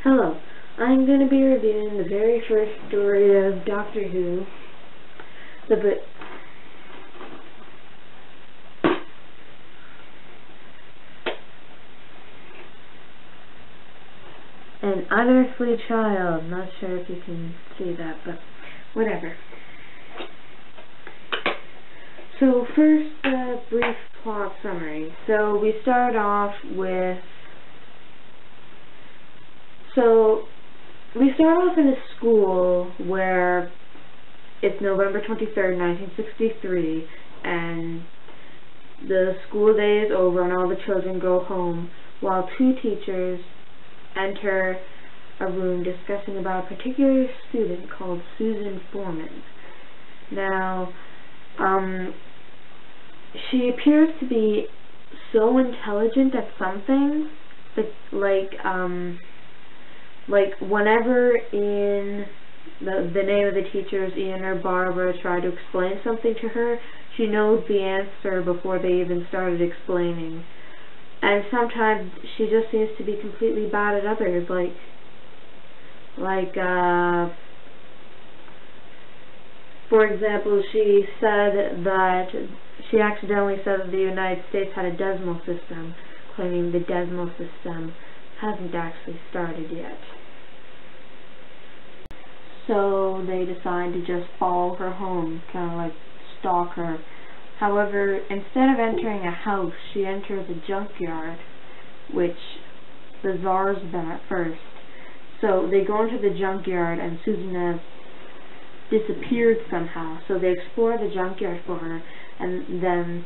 Hello, I'm going to be reviewing the very first story of Doctor Who, the book. An Unearthly Child. Not sure if you can see that, but whatever. So first, a brief plot summary. So we start off in a school where it's November 23rd, 1963, and the school day is over and all the children go home, while two teachers enter a room discussing about a particular student called Susan Foreman. Now, she appears to be so intelligent at something, but like whenever in the name of the teachers, Ian or Barbara, try to explain something to her, she knows the answer before they even started explaining. And sometimes she just seems to be completely bad at others, for example, she accidentally said that the United States had a decimal system, claiming the decimal system hasn't actually started yet. So they decide to just follow her home, kind of like stalk her. However, instead of entering a house, she enters a junkyard, which bizarres them at first. So they go into the junkyard and Susan has disappeared somehow. So they explore the junkyard for her and then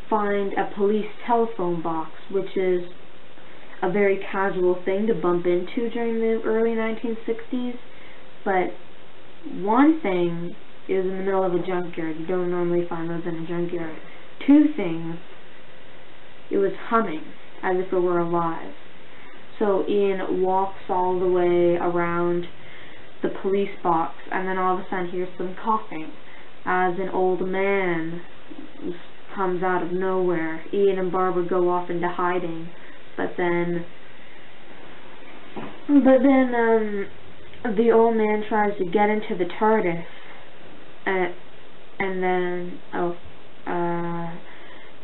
find a police telephone box, which is a very casual thing to bump into during the early 1960s. But one thing is in the middle of a junkyard. You don't normally find those in a junkyard. Two things, it was humming as if it were alive. So Ian walks all the way around the police box, and then all of a sudden hears some coughing as an old man comes out of nowhere. Ian and Barbara go off into hiding, but then the old man tries to get into the TARDIS, and then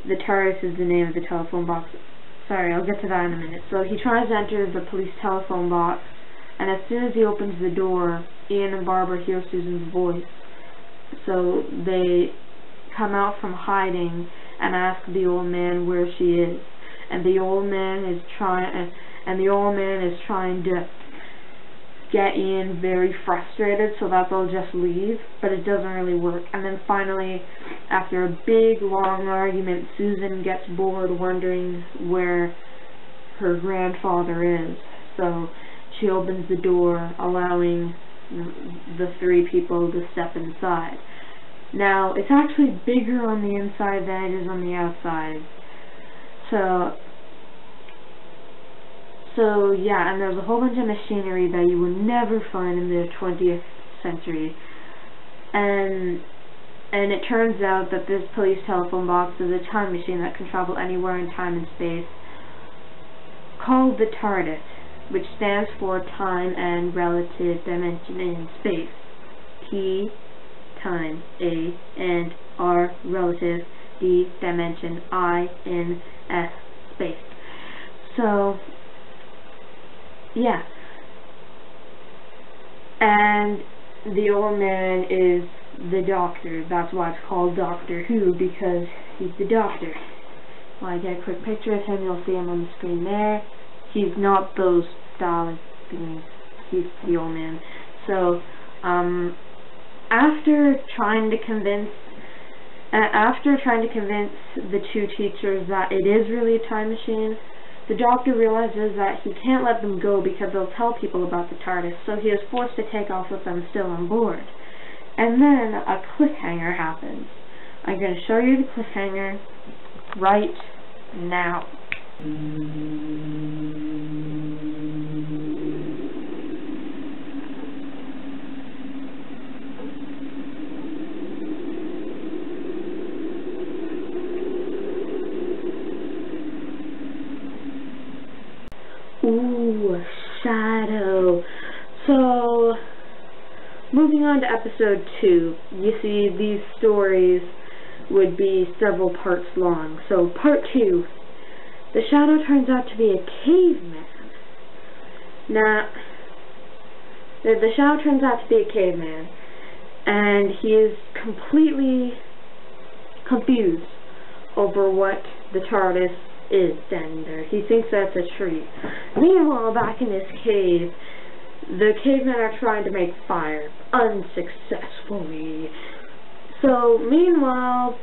the TARDIS is the name of the telephone box. Sorry, I'll get to that in a minute. So he tries to enter the police telephone box, and as soon as he opens the door, Ian and Barbara hear Susan's voice. So they come out from hiding and ask the old man where she is, and the old man is trying to get Ian very frustrated so that they'll just leave, but it doesn't really work. And then finally, after a big long argument, Susan gets bored wondering where her grandfather is. So she opens the door, allowing the three people to step inside. Now, it's actually bigger on the inside than it is on the outside. So yeah, and there's a whole bunch of machinery that you would never find in the 20th century. And it turns out that this police telephone box is a time machine that can travel anywhere in time and space, called the TARDIS, which stands for Time and Relative Dimension in Space. T, time, A, and R, relative, D, dimension, I, N, S, space. So yeah, and the old man is the doctor. That's why it's called Doctor Who, because he's the doctor. When I get a quick picture of him, you'll see him on the screen there. He's not those Dalek things. He's the old man. So, after trying to convince the two teachers that it is really a time machine, the doctor realizes that he can't let them go because they'll tell people about the TARDIS, so he is forced to take off with them still on board. And then a cliffhanger happens. I'm going to show you the cliffhanger right now. Ooh, shadow. So, moving on to episode 2, you see these stories would be several parts long. So, part 2, the shadow turns out to be a caveman. Now, the shadow turns out to be a caveman, and he is completely confused over what the TARDIS is standing there. He thinks that's a tree. Meanwhile, back in his cave, the cavemen are trying to make fire, unsuccessfully. So, meanwhile,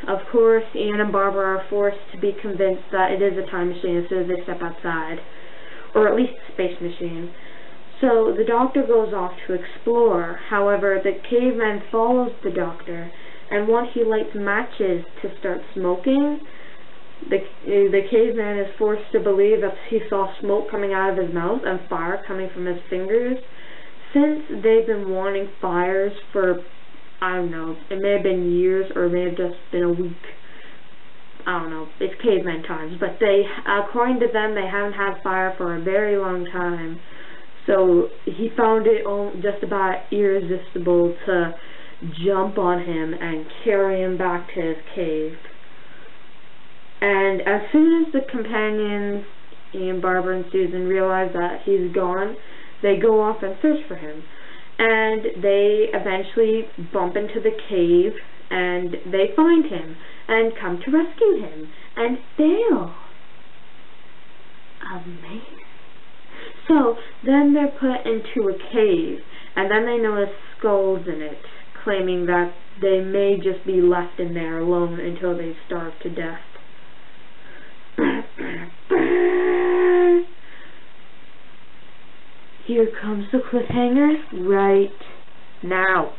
of course, Ian and Barbara are forced to be convinced that it is a time machine as soon as they step outside, or at least a space machine. So, the Doctor goes off to explore. However, the caveman follows the Doctor, and once he lights matches to start smoking, the caveman is forced to believe that he saw smoke coming out of his mouth and fire coming from his fingers. Since they've been wanting fires for, I don't know, it may have been years or it may have just been a week. I don't know, it's caveman times. But according to them, they haven't had fire for a very long time. So he found it just about irresistible to jump on him and carry him back to his cave. And as soon as the companions, Ian, Barbara, and Susan, realize that he's gone, they go off and search for him. And they eventually bump into the cave, and they find him, and come to rescue him, and fail. Amazing. So, then they're put into a cave, and then they notice skulls in it, claiming that they may just be left in there alone until they starve to death. Here comes the cliffhanger right now.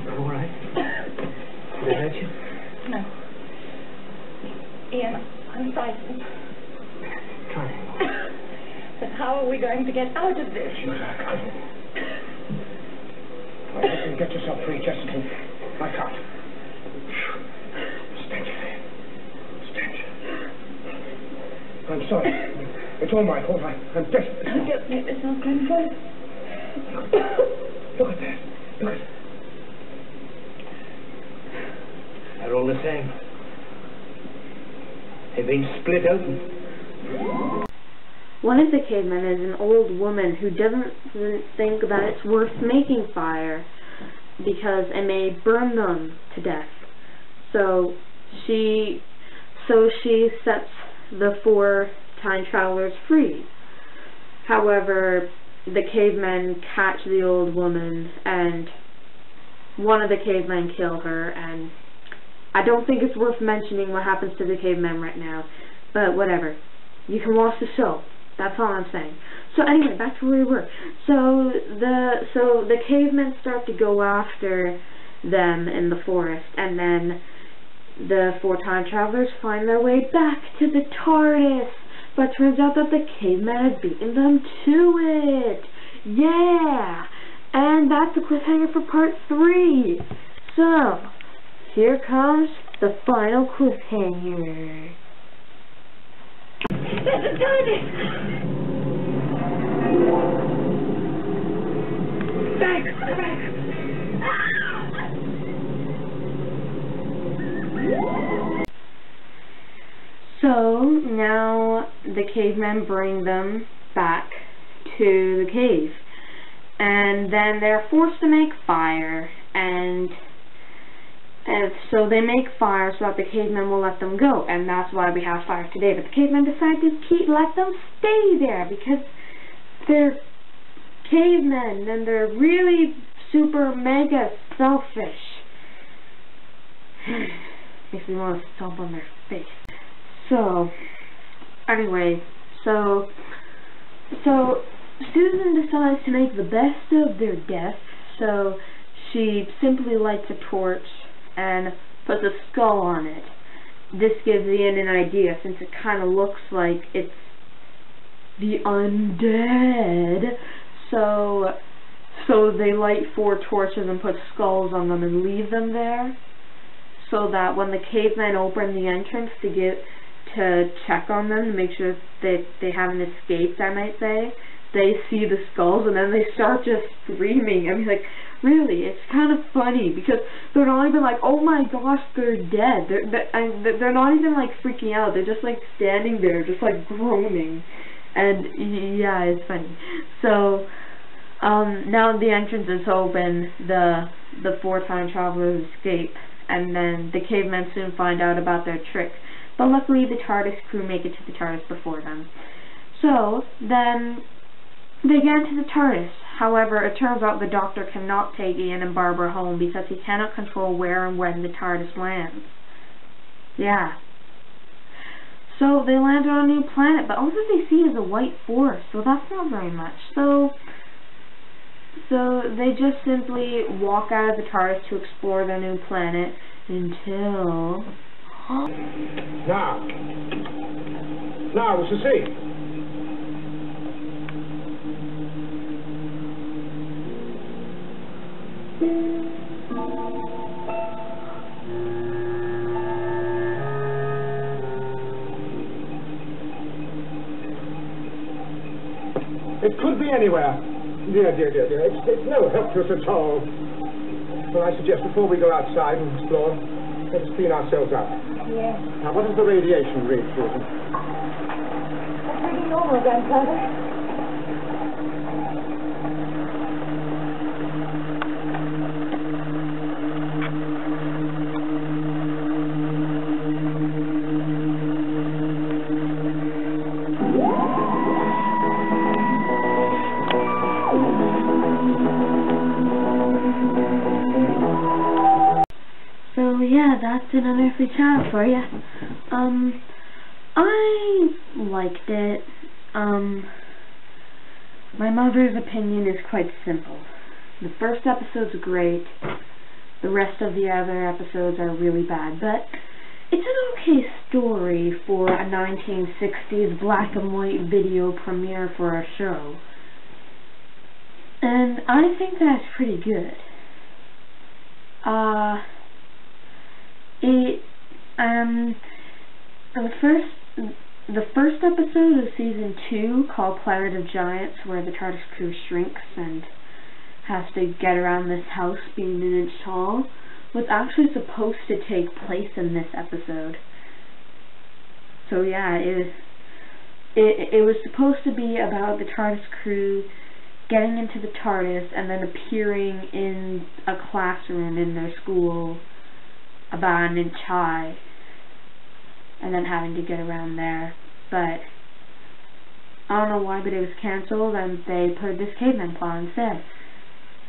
All right. Did I hurt you? No. Ian, I'm frightened. Try. But how are we going to get out of this? Well, you can get yourself free just to... I can't. Stench. I'm sorry. It's all my fault. I'm desperate. Don't make yourself cry. Look at that. Look at that. They're all the same. They've been split open. One of the cavemen is an old woman who doesn't think that it's worth making fire because it may burn them to death. So she sets the 4 time travelers free. However, the cavemen catch the old woman, and one of the cavemen kill her, and I don't think it's worth mentioning what happens to the cavemen right now, but whatever. You can watch the show. That's all I'm saying. So anyway, back to where we were. So the cavemen start to go after them in the forest, and then the 4 time travelers find their way back to the TARDIS. But turns out that the cavemen had beaten them to it. Yeah! And that's the cliffhanger for part 3. So, here comes the final cliffhanger. There's a TARDIS! Back! So, now the cavemen bring them back to the cave. And then they're forced to make fire, and so they make fire so that the cavemen will let them go, and that's why we have fire today. But the cavemen decide to let them stay there because they're cavemen and they're really super mega selfish. Makes me want to stomp on their face. So, anyway, so Susan decides to make the best of their death, so she simply lights a torch and puts a skull on it. This gives Ian an idea, since it kind of looks like it's the undead. So they light 4 torches and put skulls on them and leave them there. so that when the cavemen open the entrance to check on them, to make sure that they haven't escaped, I might say, they see the skulls and then they start just screaming. I mean, like, really, it's kind of funny because they're not even like, oh my gosh, they're dead. They're not even like freaking out. They're just like standing there, just like groaning. And yeah, it's funny. So now the entrance is open, the 4 time travelers escape, and then the cavemen soon find out about their trick. But luckily, the TARDIS crew make it to the TARDIS before them. So then they get into the TARDIS. However, it turns out the Doctor cannot take Ian and Barbara home because he cannot control where and when the TARDIS lands. Yeah. So they land on a new planet, but all that they see is a white forest, so that's not very much. So they just simply walk out of the TARDIS to explore their new planet until... Now, what's to see? It could be anywhere. Dear. It's no help to us at all. Well, I suggest before we go outside and explore, let us clean ourselves out. Yes. Now, what is the radiation read, Susan? That's pretty normal, Grandfather. So yeah, that's An Unearthly Child for you. I liked it. My mother's opinion is quite simple. The first episode's great. The rest of the other episodes are really bad, but it's an okay story for a 1960s black and white video premiere for a show. And I think that's pretty good. The first episode of season 2, called Planet of Giants, where the TARDIS crew shrinks and has to get around this house being an inch tall, was actually supposed to take place in this episode. So yeah, it was supposed to be about the TARDIS crew getting into the TARDIS and then appearing in a classroom in their school about an inch high, and then having to get around there. But I don't know why, but it was cancelled and they put this caveman plot instead.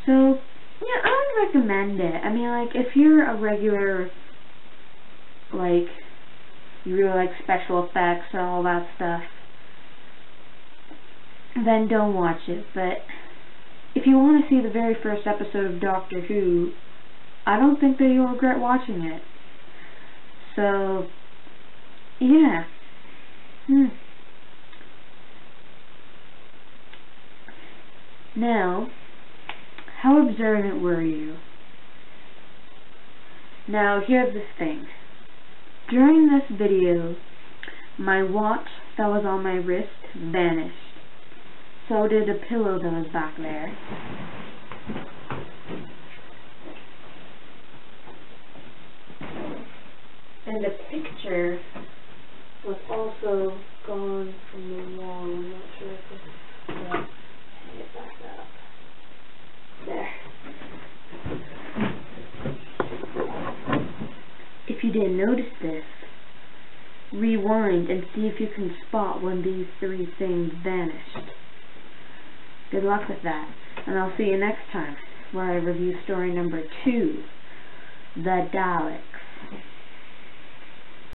So yeah, I would recommend it. I mean, like, if you're a regular, like, you really like special effects and all that stuff, then don't watch it. But if you want to see the very first episode of Doctor Who, I don't think that you'll regret watching it. So yeah. Now, how observant were you? Now, here's the thing. During this video, my watch that was on my wrist vanished. So did a pillow that was back there. And the picture was also gone from the wall. I'm not sure if it's... Yeah, hang it back up. There. If you didn't notice this, rewind and see if you can spot when these 3 things vanished. Good luck with that, and I'll see you next time, where I review story number 2, The Dalek.